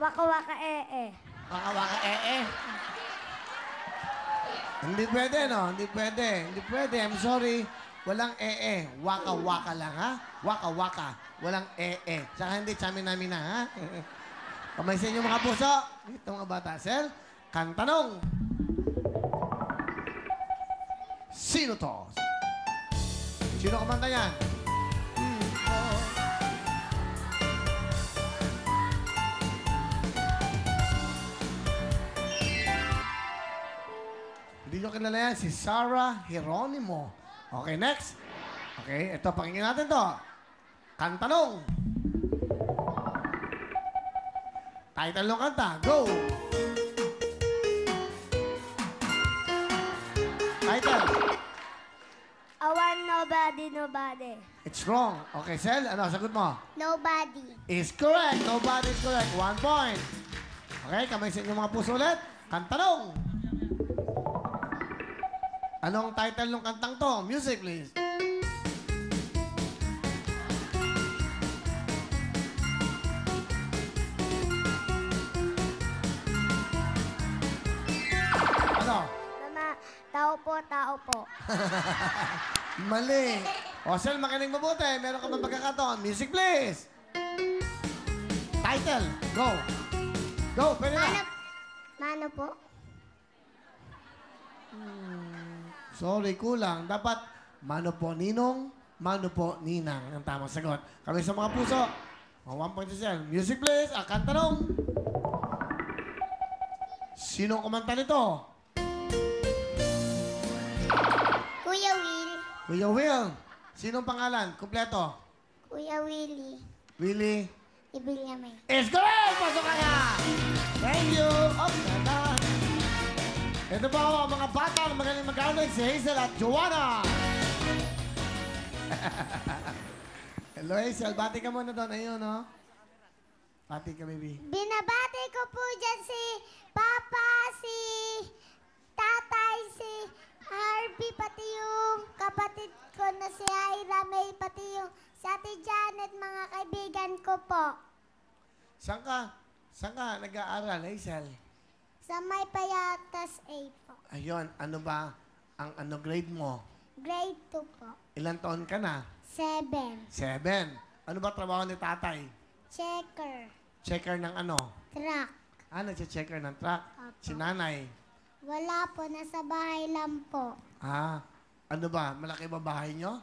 Waka waka Waka waka Hindi pwede, no? Hindi pwede. Hindi pwede. I'm sorry. Walang Waka waka lang, ha? Waka waka. Walang Tsaka hindi chamina-mina, ha? Kamay sa inyo mga puso. Ito mga bata. Sel, kantanong. Sino to? Sino kumanta yan? Hindi nyo kilala yan, si Sarah Geronimo. Okay, next. Okay, ito, pakinggan natin to. Kantanong. Title ng kanta, go! Title. I want nobody, nobody. It's wrong. Okay, Sel, ano, sagot mo? Nobody. Is correct. Nobody is correct. 1 point. Okay, kamay sa inyo mga puso ulit. Kantanong. Anong title ng kantang to? Music, please. Ano? Mama, tao po, tao po. Mali. O, Sel, makinig mabuti. Meron ka bang pagkakataon? Music, please. Title. Go. Go, pwede na. Mano po? Sorry, kulang. Dapat, mano po ninong, mano po ninang. Ang tamang sagot. Kami sa mga puso. O, 1 point to Sel. Music, please. Kantanong. Sino kumanta nito? Kuya Will. Kuya Will. Sinong pangalan? Kumpleto. Kuya Willie. Willie. Ibilyame. Is correct! Pasok ka na! Thank you! Oh, ganda! Ito po ang mga bata na magaling mag-arnold, si Hazel at Joanna! Hello, Hazel. Bati ka muna doon. Ayun, no? Bati ka, baby. Binabati ko po dyan si Papa, si Tatay, si Harvey, pati yung kapatid ko na si Ira May, pati yung si Ate Janet, mga kaibigan ko po. Saan ka? Saan ka nag-aaral, Hazel? Sa May Payatas A po. Ayun, ano ba ang grade mo? Grade 2 po. Ilang taon ka na? 7. 7. Ano ba trabaho ni tatay? Checker. Checker ng ano? Truck. Nagche-checker ng truck. Opo. Si nanay. Wala po, nasa bahay lang po. Ano ba? Malaki ba bahay nyo?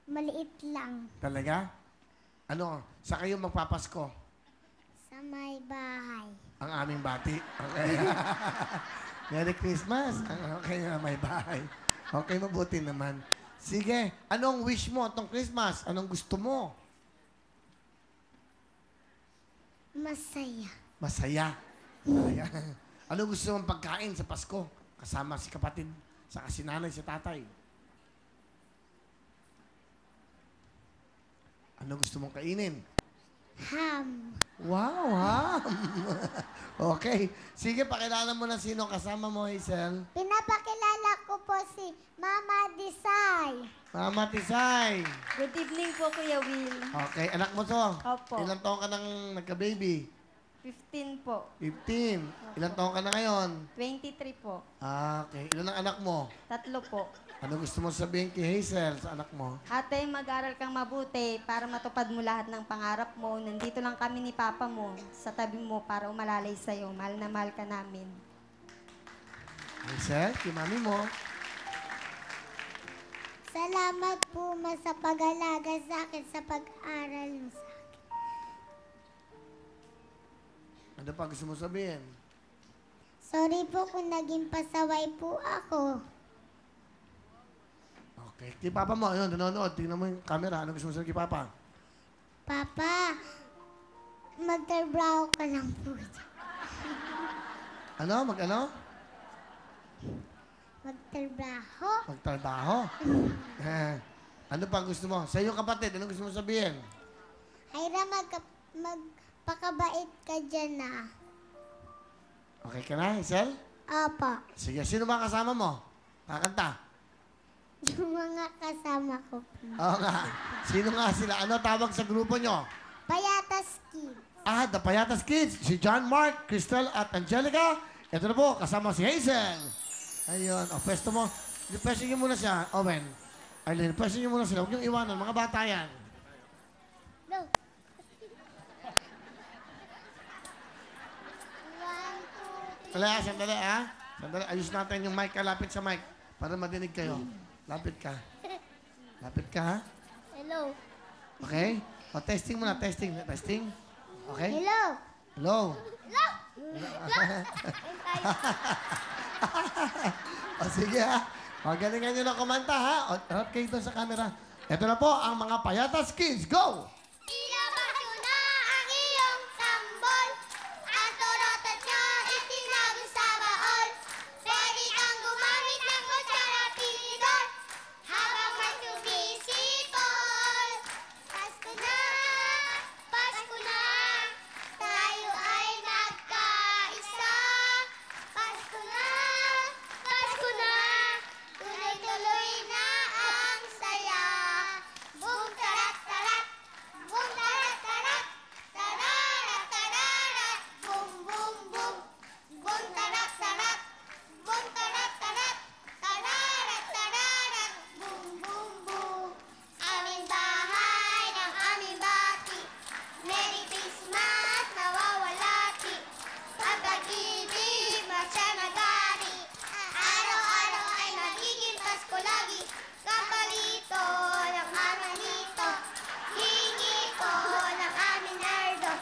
Maliit lang. Talaga? Ano? Sa kayo magpapasko? Sa may bahay. Ang aming bati. Okay. Merry Christmas. Okay na, may bahay. Okay, mabuti naman. Sige, anong wish mo itong Christmas? Anong gusto mo? Masaya. Masaya. Talaga. Anong gusto mong pagkain sa Pasko? Kasama si kapatid, saka si nanay, si tatay. Ano gusto mong kainin? Ham. Wow, ham! Okay. Sige, pakilala mo na sino kasama mo, Hazel. Pinapakilala ko po si Mama Disay. Mama Tisay. Good evening po, Kuya Will. Okay, anak mo to? Opo. Ilang taon ka nang nagka-baby? 15 po. 15. Ilang taon ka na ngayon? 23 po. Okay. Ilan ang anak mo? 3 po. Ano gusto mo sabihin kay Hazel sa anak mo? Ate, mag-aral kang mabuti para matupad mo lahat ng pangarap mo. Nandito lang kami ni Papa mo sa tabi mo para umalalay sa'yo. Mahal na mahal ka namin. Hazel, kay mami mo. Salamat po ma sa pag-alaga sa akin, sa pag-aral mo sa akin. Ano pa gusto mo sabihin? Sorry po kung naging pasaway po ako. Okay. Kay Papa mo, ayun, nanonood. Tingnan mo yung camera. Ano gusto mo sabihin kay Papa? Papa, magtrabaho ka lang po. Ano? Mag-ano? Magtrabaho? Magtrabaho? Ano pa gusto mo? Sa iyong kapatid, ano gusto mo sabihin? Hayra, magpakabait ka dyan na. Okay ka na, Hazel? Opo. Sige, sino ba kasama mo? Kakanta? Yung mga kasama ko po. Oo nga. Sino nga sila? Ano tawag sa grupo nyo? Payatas Kids. The Payatas Kids, si John Mark, Crystal at Angelica. Ito na po, kasama si Hazel. Ayun, pwesto mo. Pwesto niyo muna siya, Owen. Arlene, pwesto niyo muna sila. Huwag niyong iwanan, mga bata yan. No. 1, 2, 3. Sandali, ha? Sandali, ayos natin yung mic. Lapit sa mic para madinig kayo. Lapit ka. Lapit ka, ha? Hello. Okay? Testing muna, testing. Testing. Okay? Hello. Hello. Hello. Sige, ha? Magalingan nyo na kumanta, ha? Harap kayo doon sa camera. Ito na po ang mga Payatas Kids. Go! Ilabas ko na ang iyong tambol. Ang turot at niya itinago sa baon. Pwede kang gumamit ng kutsara tinidor habang may sumisipol. Pasko na, Pasko na, tayo ay nagkaisa. Pasko na, Pasko na, tuloy-tuloy na ang saya. Boom, tarat, tarat. Boom, tarat, tarat. Tararat, tararat. Boom, boom, boom. Boom, tarat, tarat. Boom, tarat, tarat. Tararat, tararat. Boom, boom, boom. Aming bahay ng aming bati. Merry Christmas, nawawalati. Ang pag-ibig, masyamagari. Araw-araw ay nagiging Pasko lagi. Kapalito ng armanito. Hingi ko ng aming nerdo.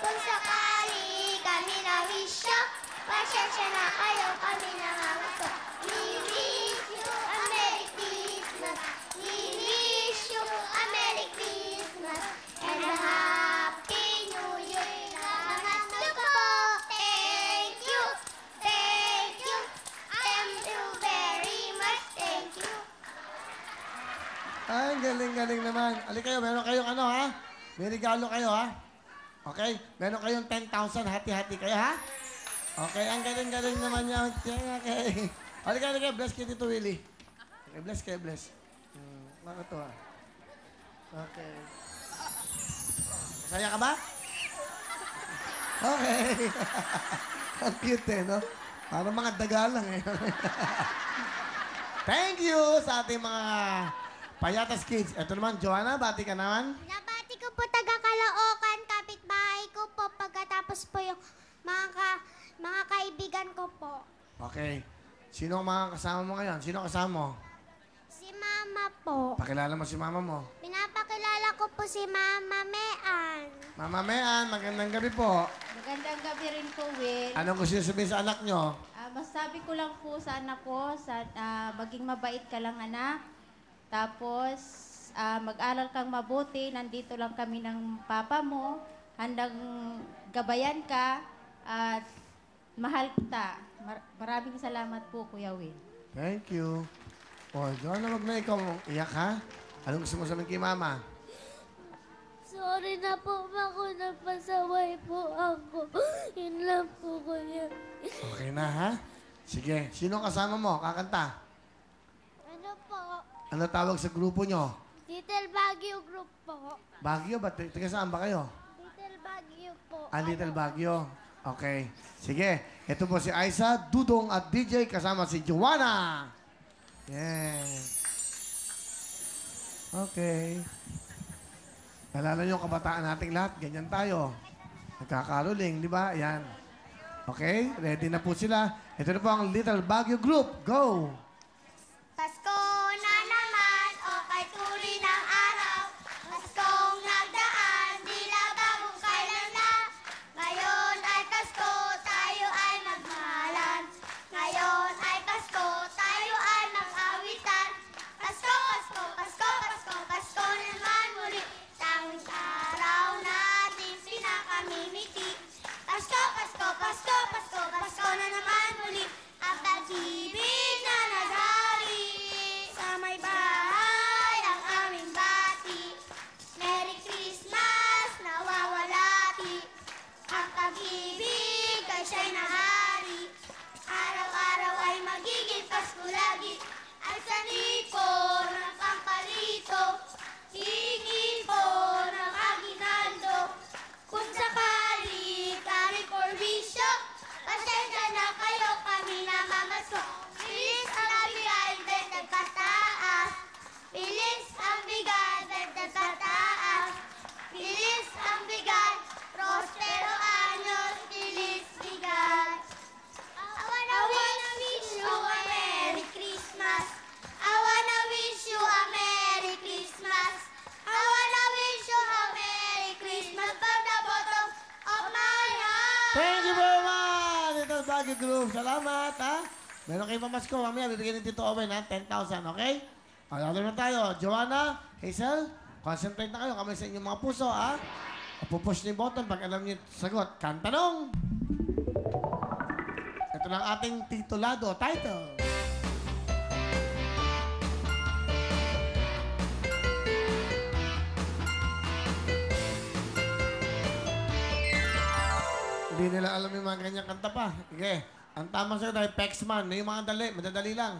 Kung sakali kami na wisyo, pasensya na kayo kami na gusto. We wish you a Merry Christmas. We wish you a Merry Christmas. And a Happy New Year. Lahat na po. Thank you. Thank you. Thank you very much. Thank you. Ay, galing-galing naman. Ali kayo, meron kayong ano, ha? May regalo kayo, ha? Okay? Meron kayong 10,000, hati-hati kayo, ha? Okay, ang galing-galing naman niya. Okay. Halika, bless kayo dito, Willie. Okay, bless kayo, bless. Bakit to, ha? Okay. Masaya ka ba? Okay. Ang cute, eh, no? Parang mga daga lang, eh. Thank you sa ating mga Payatas Kids. Ito naman, Joanna, bati ka naman. Nabati ko po taga-Caloocan, kapitbahay ko po, pagkatapos po yung mga kaibigan ko po. Okay. Sino ang mga kasama mo ngayon? Sino kasama mo? Si Mama po. Pakilala mo si mama mo. Pinapakilala ko po si Mama Mean. Mama Mean, magandang gabi po. Magandang gabi rin po, Will. Anong gusto niyo sabihin sa anak niyo? Masabi ko lang po sa anak ko, maging mabait ka lang, anak. Tapos, mag-aral kang mabuti. Nandito lang kami ng papa mo. Handang gabayan ka at mahal kita. Maraming salamat po, Kuya Will. Thank you. Joanna, wag na ikaw iyak, ha? Anong gusto mo sabihin kay mama? Sorry na po, ako napasaway po ako. Yun lang po, kuya. Okay na, ha? Sige. Sino kasama mo? Kakanta. Ano po? Ano tawag sa grupo nyo? Little Baguio Group po. Baguio ba? Taga saan ba kayo? Little Baguio po. Little Baguio. Okay. Sige. Ito po si Aiza, Dudong at DJ kasama si Joanna. Yes. Okay. Nalala niyo kabataan nating lahat. Ganyan tayo. Nagkakaroling, di ba? Yan. Okay? Ready na po sila. Ito na po ang Little Baguio Group. Go! Pasko na naman, o kay turi ng araw. Paskong nagdaan, tila bagong kailan na. Ngayon ay Pasko, tayo ay magmahalan. Ngayon ay Pasko, tayo ay mag-awitan. Pasko, Pasko, Pasko, Pasko, Pasko naman muli. Tanging araw natin pinakamimiti. Pasko, Pasko, Pasko, Pasko, Pasko na naman muli. Ang pag-ibig na Baguio Group. Salamat, ha? Meron kayo pamasko. Mamaya, bibigyan ni Tito Owen, ha? 10,000, okay? Lalo na tayo. Joanna, Hazel, concentrate na kayo. Kamay sa inyong mga puso, ha? Pupush niyo yung button pag alam niyo yung sagot. Kantanong! Ito na ang ating titulado title. Hindi nila alam yung mga ganyang kanta pa. Okay. Ang tamang sagot ay Pexman. Yung mga madadali lang.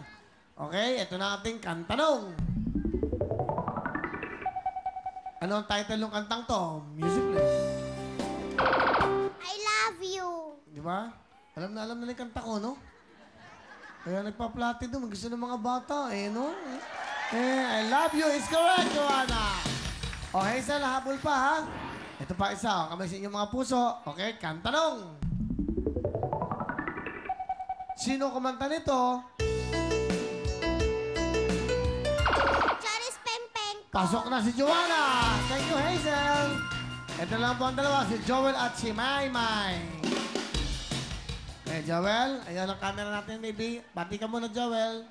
Okay, ito na ating kantanong. Ano ang title ng kantang to? Music please. I love you. Di ba? Alam na yung kanta ko, no? Kaya nagpa-plati doon. Gusto ng mga bata, no? I love you is correct, Joanna. Okay, Hazel, habol pa, ha? Ito pa isa. Kamay sa inyong mga puso. Okay, kantanong. Sino kumanta nito? Charis Peng. Pasok na si Joanna. Thank you, Hazel. Ito lang po ang dalawa, si Joel at si Maymay. Okay, Joel. Ayan ang camera natin, baby. Bati ka muna, Joel.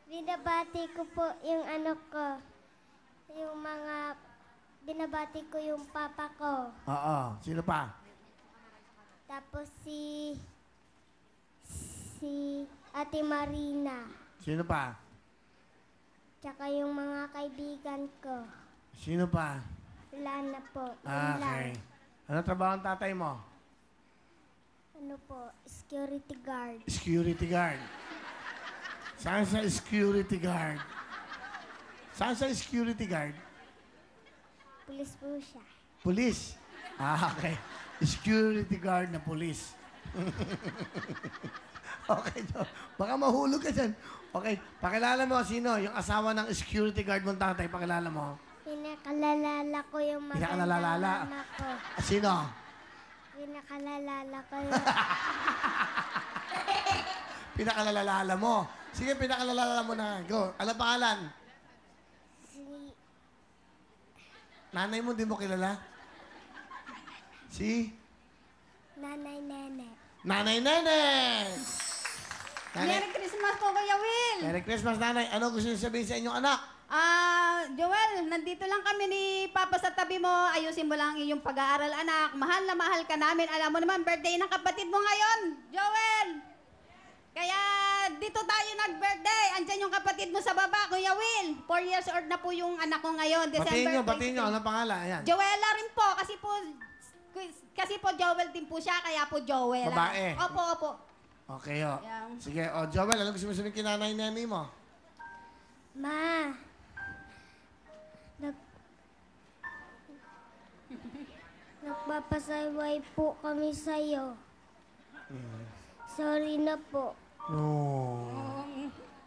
Binabati ko po yung ano ko. Yung mga... Binabati ko yung papa ko. Oo. Sino pa? Tapos si Ate Marina. Sino pa? Tsaka yung mga kaibigan ko. Sino pa? Wala na po. Yun lang. Okay. Ano trabaho ang tatay mo? Ano po? Security guard. Security guard. Saan sa security guard? Saan sa security guard? Pulis po siya. Police. Okay. Security guard na police. Okay, Jo. Baka mahulog ka dyan. Okay. Pakilala mo sino? Yung asawa ng security guard mong tatay. Pakilala mo. Pinakalalala ko yung magandang Pinakalalala? mama ko. Sino? Pinakalalala ko yung... Pinakalalala mo. Sige, pinakalalala mo na. Go. Ano pangalan? si... Nanay mo, di mo kilala? Si? Nanay Nene. Nanay Nene! Merry Christmas po, Kuya Will! Merry Christmas, Nanay. Ano gusto niyo sabihin sa inyong anak? Joel, nandito lang kami ni Papa sa tabi mo. Ayusin mo lang iyong pag-aaral, anak. Mahal na mahal ka namin. Alam mo naman, birthday ng kapatid mo ngayon, Joel. Kaya dito tayo nag-birthday. Andyan yung kapatid mo sa baba, Kuya Will. 4 years old na po yung anak ko ngayon. December Batiin nyo. 22. Ano pangalan? Ayan. Joella rin po, kasi po Joel din po siya, kaya po Joella. Babae. Opo. Okay, o. Yan. Sige, o. Joel, ano gusto mo sabihin kay nanay nani mo? Ma. Nagpapasaway po kami sa'yo. Sorry na po. Oh.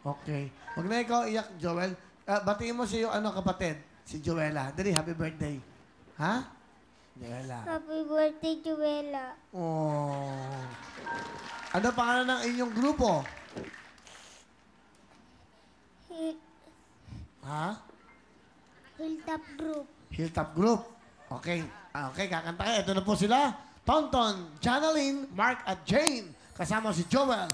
Okay. Huwag na ikaw iyak, Joel. Batiin mo si yung kapatid, si Joella. Dali, happy birthday. Ha? Joella. Happy birthday, Juela. Oh. Ano pangalan ng inyong grupo? Ha? Hilltop Group. Hilltop Group. Okay. Okay, kakanta kayo. Ito na po sila. Tonton, Janaline, Mark at Jane. Kasama si Joel